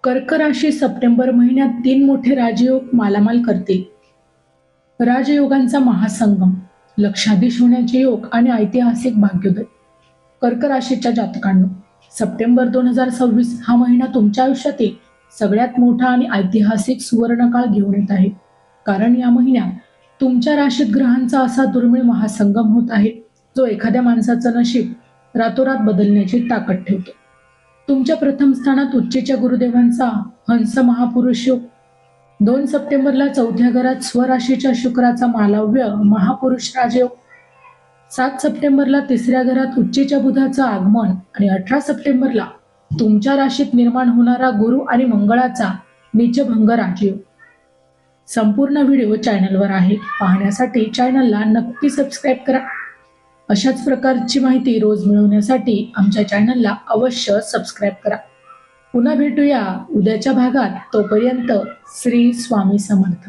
कर्क राशी सप्टेंबर महिन्यात 3 मोठे राजयोग मालामाल करतील. राजयोगांचा महासंगम, लक्षाधीश होण्याचे योग आणि ऐतिहासिक भाग्योदय. कर्क राशीच्या जातकांनो, सप्टेंबर 2026 हा महिना तुमच्या आयुष्यातील सगळ्यात मोठा आणि ऐतिहासिक सुवर्णकाळ घेऊन येत आहे. कारण या महिन्यात तुमच्या राशीत ग्रहांचा असा दुर्मिळ महासंगम होत आहे, जो एखाद्या माणसाचं नशीब रातोरात बदलण्याची ताकद ठेवतो. तुमच्या प्रथम स्थानात उच्चेच्या गुरुदेवांचा हंस महापुरुष योग, 2 सप्टेंबरला चौथ्या घरात स्वराशीच्या शुक्राचा मालव्य महापुरुष राजयोग, 7 सप्टेंबरला तिसऱ्या घरात उच्चेच्या बुधाचं आगमन आणि 18 सप्टेंबरला तुमच्या राशीत निर्माण होणारा गुरु आणि मंगळाचा नीचभंग राजयोग. संपूर्ण व्हिडिओ चॅनलवर आहे, पाहण्यासाठी चॅनलला नक्की सबस्क्राईब करा. अशाच प्रकारची माहिती रोज मिळवण्यासाठी आमच्या चॅनलला अवश्य सबस्क्राईब करा. पुन्हा भेटूया उद्याच्या भागात. तोपर्यंत श्री स्वामी समर्थ.